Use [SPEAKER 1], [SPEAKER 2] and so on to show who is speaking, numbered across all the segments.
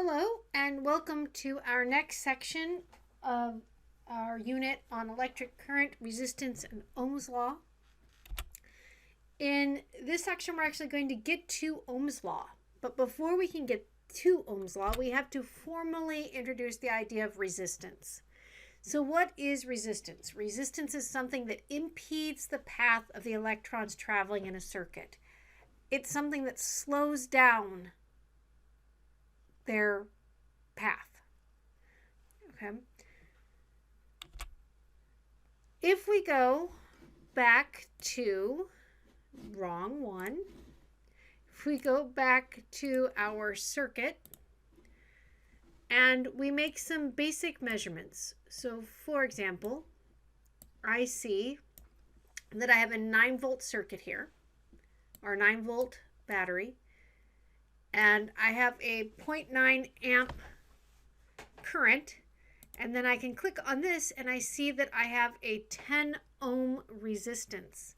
[SPEAKER 1] Hello and welcome to our next section of our unit on electric current, resistance, and Ohm's law. In this section, we're actually going to get to Ohm's law. But before we can get to Ohm's law, we have to formally introduce the idea of resistance. So what is resistance? Resistance is something that impedes the path of the electrons traveling in a circuit. It's something that slows down their path. Okay. If we go back to wrong one, if we go back to our circuit and we make some basic measurements. So for example, I see that I have a 9-volt circuit here, or 9-volt battery, and I have a 0.9 amp current, and then I can click on this and I see that I have a 10 ohm resistance.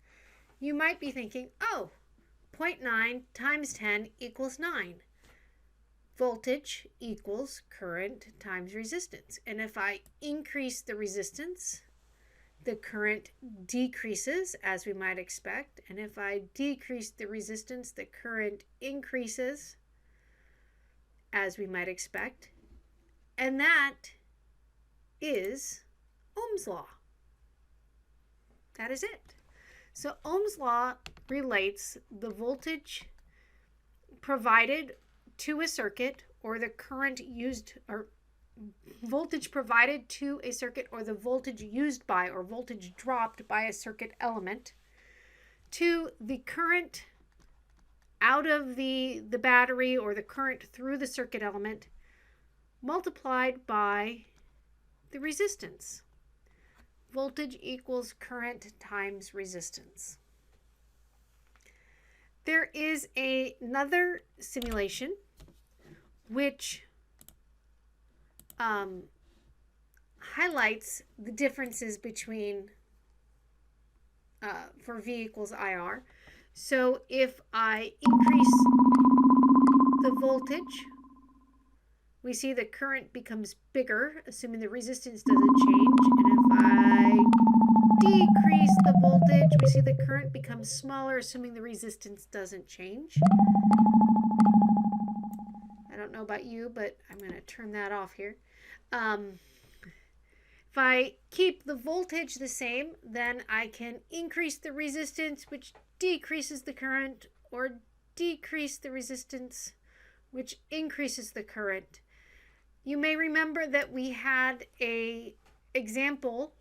[SPEAKER 1] You might be thinking, oh, 0.9 times 10 equals 9. Voltage equals current times resistance. And if I increase the resistance, the current decreases, as we might expect. And if I decrease the resistance, the current increases, as we might expect. And that is Ohm's law. That is it. So Ohm's law relates the voltage provided to a circuit, or the current used, or voltage provided to a circuit, or the voltage used by, or voltage dropped by a circuit element, to the current out of the battery, or the current through the circuit element, multiplied by the resistance. Voltage equals current times resistance. There is another simulation which highlights the differences between for V equals IR. So if I increase the voltage, we see the current becomes bigger, assuming the resistance doesn't change. And if I decrease the voltage, we see the current becomes smaller, assuming the resistance doesn't change. I don't know about you, but I'm going to turn that off here. If I keep the voltage the same, then I can increase the resistance, which decreases the current, or decrease the resistance, which increases the current. You may remember that we had an example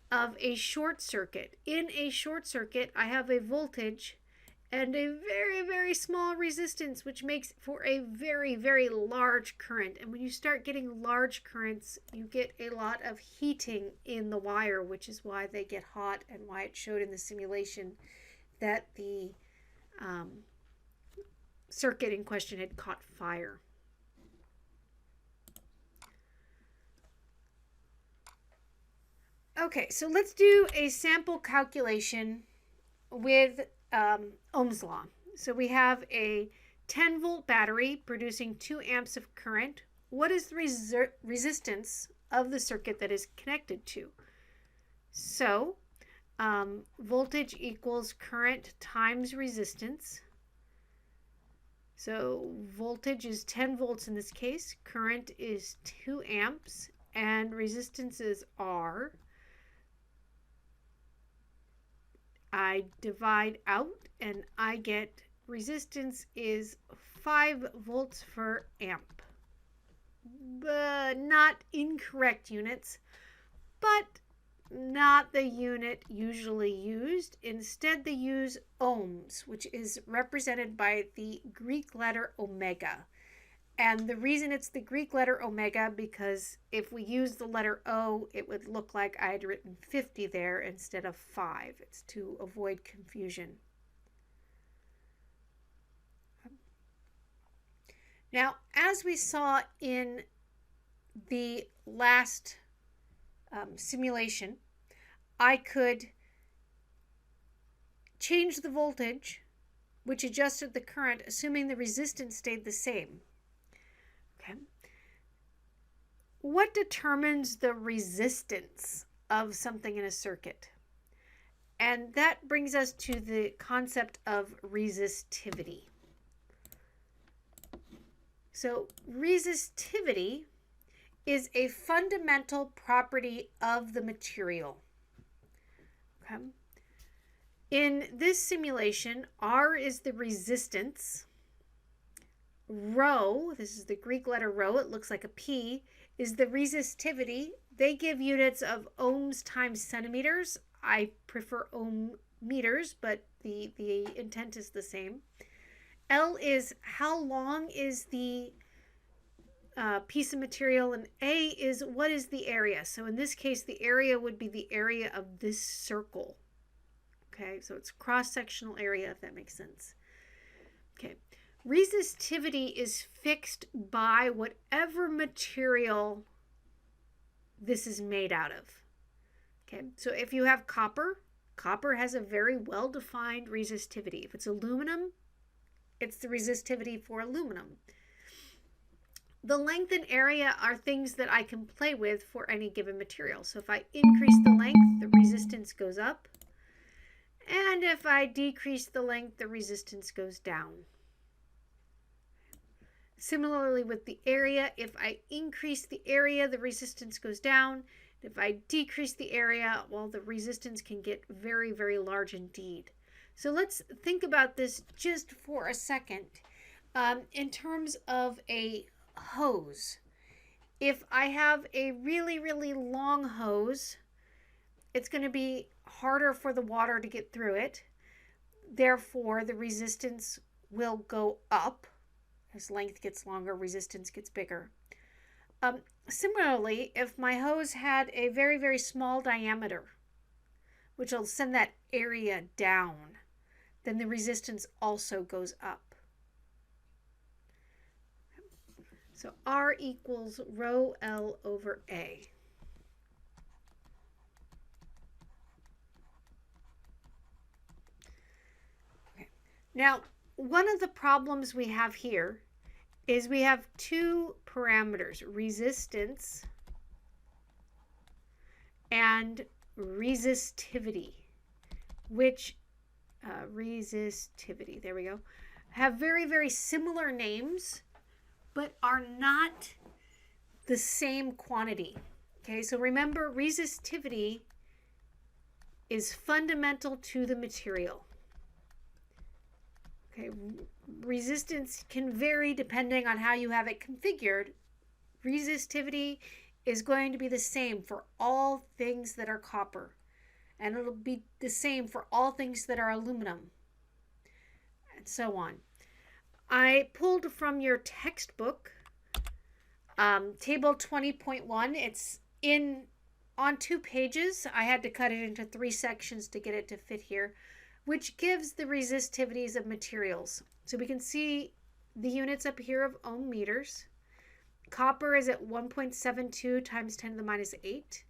[SPEAKER 1] of a short circuit. In a short circuit, I have a voltage and a very, very small resistance, which makes for a very, very large current. And when you start getting large currents, you get a lot of heating in the wire, which is why they get hot and why it showed in the simulation that the circuit in question had caught fire. Okay, so let's do a sample calculation with Ohm's law. So we have a 10-volt battery producing 2 amps of current. What is the resistance of the circuit that is connected to? So voltage equals current times resistance. So voltage is 10 volts in this case, current is 2 amps, and resistances are, I divide out and I get resistance is 5 volts per amp. But not incorrect units, but not the unit usually used. Instead, they use ohms, which is represented by the Greek letter omega. And the reason it's the Greek letter omega, because if we use the letter O, it would look like I had written 50 there instead of 5. It's to avoid confusion. Now, as we saw in the last simulation, I could change the voltage, which adjusted the current, assuming the resistance stayed the same. Okay. What determines the resistance of something in a circuit? And that brings us to the concept of resistivity. So resistivity is a fundamental property of the material. Okay. In this simulation, R is the resistance. Rho, this is the Greek letter rho, it looks like a P, is the resistivity. They give units of ohms times centimeters. I prefer ohm meters, but the intent is the same. L is how long is the piece of material, and A is what is the area. So in this case, the area would be the area of this circle. Okay, so it's cross-sectional area, if that makes sense. Okay, resistivity is fixed by whatever material this is made out of. Okay, so if you have copper, copper has a very well-defined resistivity. If it's aluminum, it's the resistivity for aluminum. The length and area are things that I can play with for any given material. So if I increase the length, the resistance goes up. And if I decrease the length, the resistance goes down. Similarly with the area, if I increase the area, the resistance goes down. If I decrease the area, well, the resistance can get very, very large indeed. So let's think about this just for a second. In terms of a hose, if I have a really, really long hose, it's going to be harder for the water to get through it. Therefore, the resistance will go up. As length gets longer, resistance gets bigger. Similarly, if my hose had a very, very small diameter, which will send that area down, then the resistance also goes up. So R equals rho L over A. Okay. Now, one of the problems we have here is we have two parameters, resistance and resistivity, which resistivity, there we go, have very, very similar names, but are not the same quantity. Okay, so remember, resistivity is fundamental to the material. Okay, resistance can vary depending on how you have it configured. Resistivity is going to be the same for all things that are copper, and it'll be the same for all things that are aluminum, and so on. I pulled from your textbook, table 20.1. It's on 2 pages. I had to cut it into 3 sections to get it to fit here, which gives the resistivities of materials. So we can see the units up here of ohm meters. Copper is at 1.72 times 10 to the minus 8.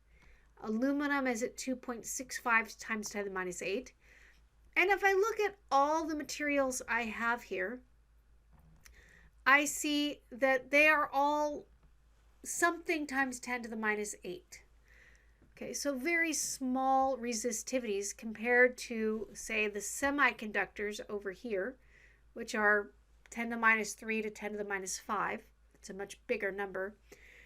[SPEAKER 1] Aluminum is at 2.65 times 10 to the minus 8. And if I look at all the materials I have here, I see that they are all something times 10 to the minus 8. Okay, so very small resistivities compared to, say, the semiconductors over here, which are 10 to the minus 3 to 10 to the minus 5. It's a much bigger number.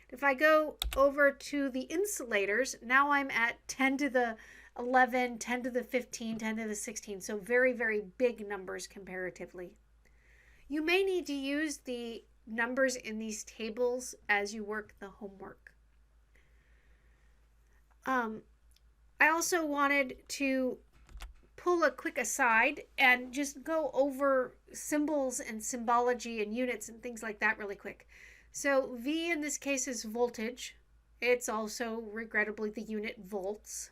[SPEAKER 1] If I go over to the insulators, now I'm at 10 to the 11, 10 to the 15, 10 to the 16. So very, very big numbers comparatively. You may need to use the numbers in these tables as you work the homework. I also wanted to pull a quick aside and just go over symbols and symbology and units and things like that really quick. So V in this case is voltage. It's also, regrettably, the unit volts.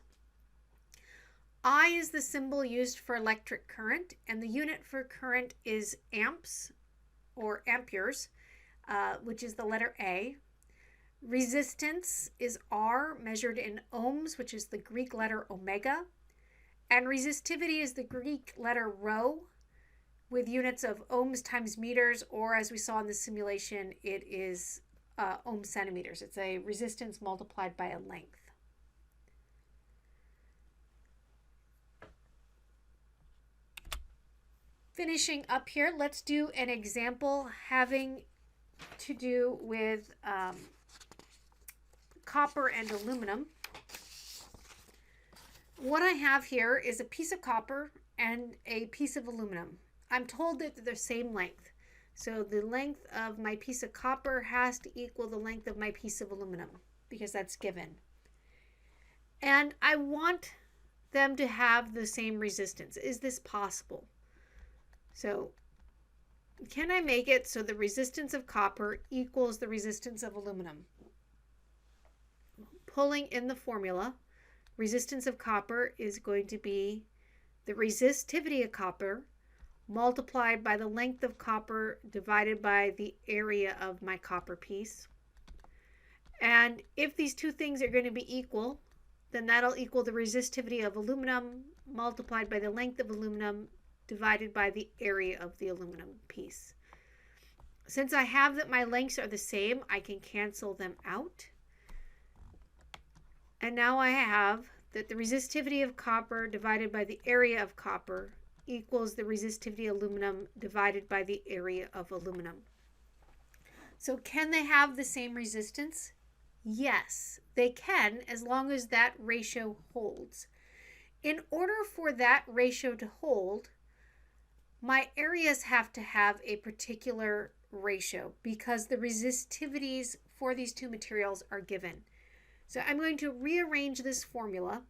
[SPEAKER 1] I is the symbol used for electric current, and the unit for current is amps or amperes, which is the letter A. Resistance is R, measured in ohms, which is the Greek letter omega. And resistivity is the Greek letter rho, with units of ohms times meters, or as we saw in the simulation, it is ohm centimeters. It's a resistance multiplied by a length. Finishing up here, let's do an example having to do with copper and aluminum. What I have here is a piece of copper and a piece of aluminum. I'm told that they're the same length. So the length of my piece of copper has to equal the length of my piece of aluminum because that's given. And I want them to have the same resistance. Is this possible? So can I make it so the resistance of copper equals the resistance of aluminum? Pulling in the formula, resistance of copper is going to be the resistivity of copper multiplied by the length of copper divided by the area of my copper piece. And if these two things are going to be equal, then that'll equal the resistivity of aluminum multiplied by the length of aluminum divided by the area of the aluminum piece. Since I have that my lengths are the same, I can cancel them out. And now I have that the resistivity of copper divided by the area of copper equals the resistivity of aluminum divided by the area of aluminum. So can they have the same resistance? Yes, they can, as long as that ratio holds. In order for that ratio to hold, my areas have to have a particular ratio because the resistivities for these two materials are given. So I'm going to rearrange this formula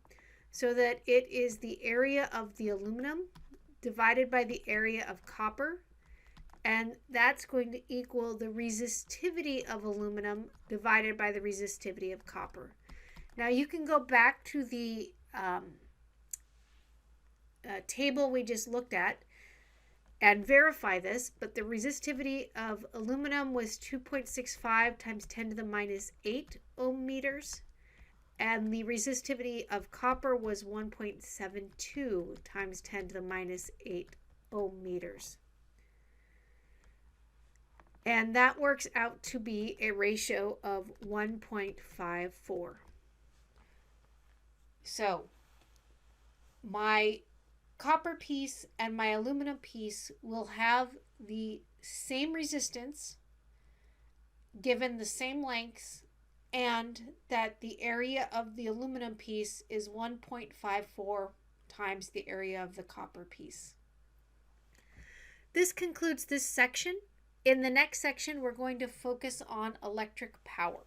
[SPEAKER 1] so that it is the area of the aluminum divided by the area of copper, and that's going to equal the resistivity of aluminum divided by the resistivity of copper. Now you can go back to the table we just looked at and verify this, but the resistivity of aluminum was 2.65 times 10 to the minus 8 ohm meters, and the resistivity of copper was 1.72 times 10 to the minus 8 ohm meters. And that works out to be a ratio of 1.54. So my copper piece and my aluminum piece will have the same resistance given the same lengths, and that the area of the aluminum piece is 1.54 times the area of the copper piece. This concludes this section. In the next section, we're going to focus on electric power.